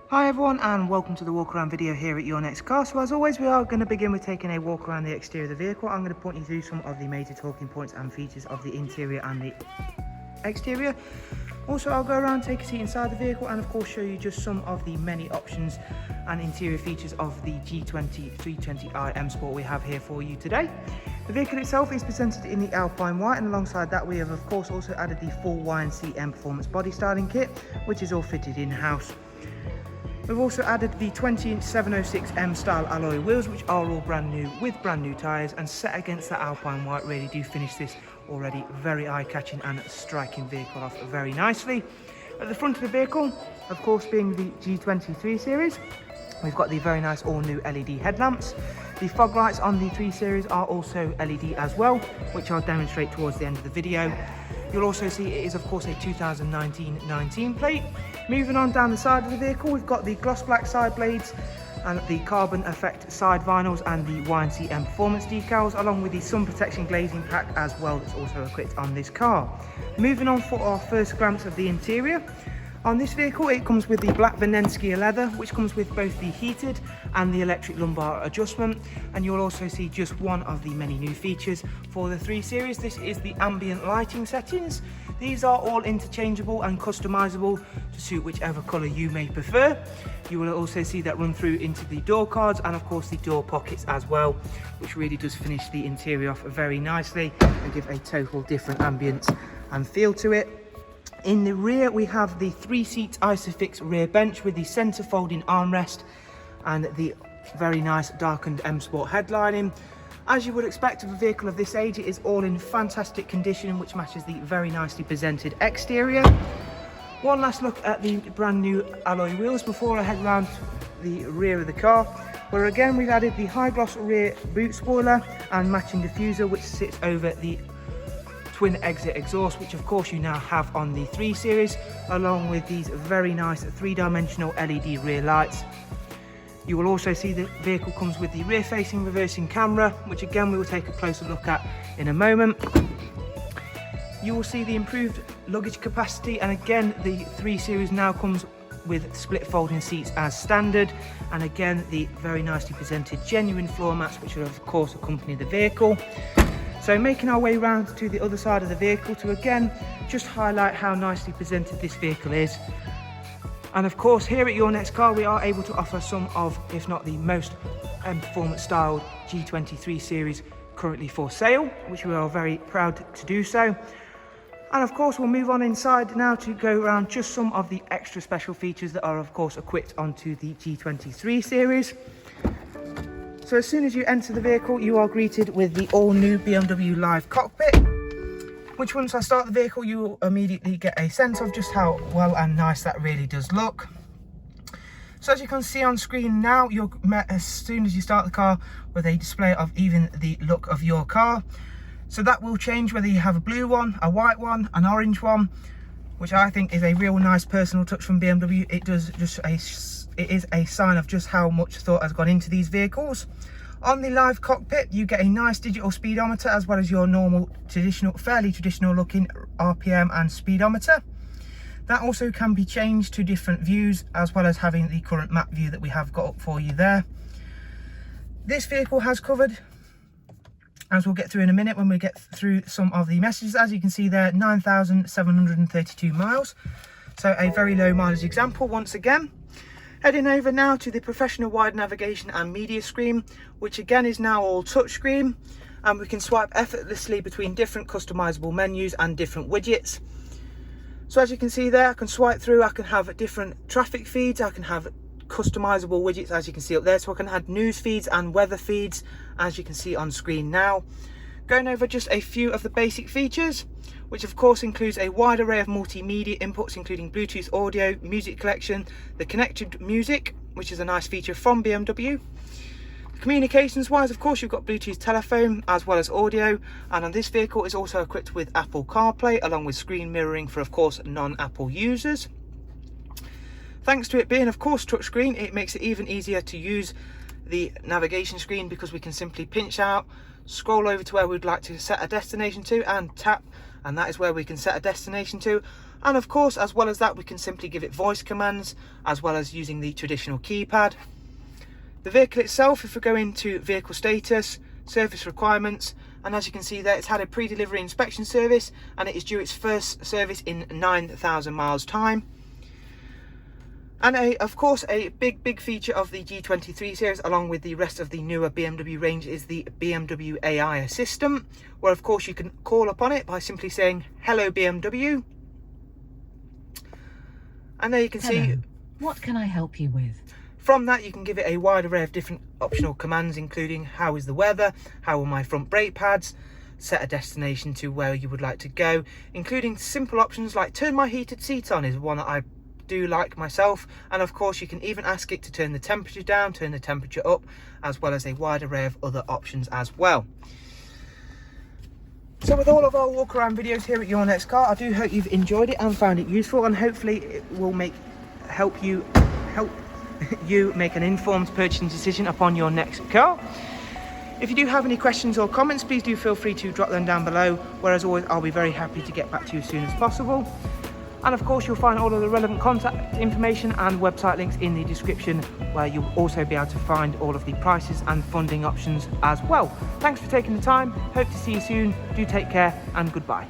Hi everyone and welcome to the walk around video here at Your Next Car. So as always, we are going to begin with taking a walk around the exterior of the vehicle. I'm going to point you through some of the major talking points and features of the interior and the exterior. Also, I'll go around, take a seat inside the vehicle and of course show you just some of the many options and interior features of the G20 320i M Sport we have here for you today. The vehicle itself is presented in the Alpine white, and alongside that we have of course also added the full YNC Mperformance body styling kit, which is all fitted in-house. We've also added the 20-inch 706M style alloy wheels, which are all brand new with brand new tyres, and set against that Alpine white really do finish this already very eye-catching and striking vehicle off very nicely. At the front of the vehicle, of course being the G20 3 Series, we've got the very nice all-new LED headlamps. The fog lights on the 3 Series are also LED as well, which I'll demonstrate towards the end of the video. You'll also see it is of course a 2019 plate. Moving on down the side of the vehicle, we've got the gloss black side blades and the carbon effect side vinyls and the YNC Mperformance decals, along with the sun protection glazing pack as well that's also equipped on this car. Moving on for our first glance of the interior. On this vehicle, it comes with the black Vernesca leather, which comes with both the heated and the electric lumbar adjustment. And you'll also see just one of the many new features for the 3 Series. This is the ambient lighting settings. These are all interchangeable and customizable to suit whichever color you may prefer. You will also see that run through into the door cards and of course the door pockets as well, which really does finish the interior off very nicely and give a total different ambience and feel to it. In the rear, we have the 3-seat Isofix rear bench with the centre folding armrest and the very nice darkened M Sport headlining. As you would expect of a vehicle of this age, it is all in fantastic condition, which matches the very nicely presented exterior. One last look at the brand new alloy wheels before I head round the rear of the car, where again we've added the high gloss rear boot spoiler and matching diffuser, which sits over the twin exit exhaust, which of course you now have on the 3 Series, along with these very nice 3-dimensional LED rear lights. You will also see the vehicle comes with the rear facing reversing camera, which again we will take a closer look at in a moment. You will see the improved luggage capacity, and again the 3 Series now comes with split folding seats as standard, and again the very nicely presented genuine floor mats, which will of course accompany the vehicle. So making our way round to the other side of the vehicle to again just highlight how nicely presented this vehicle is. And of course here at Your Next Car we are able to offer some of, if not the most performance styled G20 3 Series currently for sale, which we are very proud to do so. And of course we'll move on inside now to go around just some of the extra special features that are of course equipped onto the G20 3 Series. So as soon as you enter the vehicle, you are greeted with the all-new Bmw Live Cockpit, which once I start the vehicle, you will immediately get a sense of just how well and nice that really does look. So as you can see on screen now, you're met as soon as you start the car with a display of even the look of your car. So that will change whether you have a blue one, a white one, an orange one, which I think is a real nice personal touch from BMW. It is a sign of just how much thought has gone into these vehicles. On the Live Cockpit, you get a nice digital speedometer as well as your normal fairly traditional looking RPM and speedometer. That also can be changed to different views, as well as having the current map view that we have got up for you there. This vehicle has covered, as we'll get through in a minute when we get through some of the messages, as you can see there, 9,732 miles. So a very low mileage example once again. Heading over now to the professional wide navigation and media screen, which again is now all touchscreen, and we can swipe effortlessly between different customizable menus and different widgets. So as you can see there, I can swipe through, I can have different traffic feeds, I can have customizable widgets as you can see up there, so I can add news feeds and weather feeds as you can see on screen now. Going over just a few of the basic features, which of course includes a wide array of multimedia inputs including Bluetooth audio, music collection, the connected music, which is a nice feature from BMW. Communications wise, of course, you've got Bluetooth telephone as well as audio, and on this vehicle is also equipped with Apple CarPlay along with screen mirroring for of course non-Apple users. Thanks to it being of course touchscreen, it makes it even easier to use the navigation screen, because we can simply pinch out, scroll over to where we'd like to set a destination to and tap, and that is where we can set a destination to. And of course, as well as that, we can simply give it voice commands, as well as using the traditional keypad. The vehicle itself, if we go into vehicle status, service requirements, and as you can see there, it's had a pre-delivery inspection service, and it is due its first service in 9,000 miles time. And of course, a big feature of the G23 series, along with the rest of the newer BMW range, is the Bmw AI Assistant, where of course you can call upon it by simply saying, "Hello BMW." And there you can see, what can I help you with? From that, you can give it a wide array of different optional commands, including how is the weather, how are my front brake pads, set a destination to where you would like to go, including simple options like turn my heated seats on is one that I do like myself. And of course, you can even ask it to turn the temperature down, turn the temperature up, as well as a wide array of other options as well. So with all of our walk around videos here at Your Next Car, I do hope you've enjoyed it and found it useful, and hopefully it will help you make an informed purchasing decision upon your next car. If you do have any questions or comments, please do feel free to drop them down below, where as always I'll be very happy to get back to you as soon as possible. And of course, you'll find all of the relevant contact information and website links in the description, where you'll also be able to find all of the prices and funding options as well. Thanks for taking the time. Hope to see you soon. Do take care, and goodbye.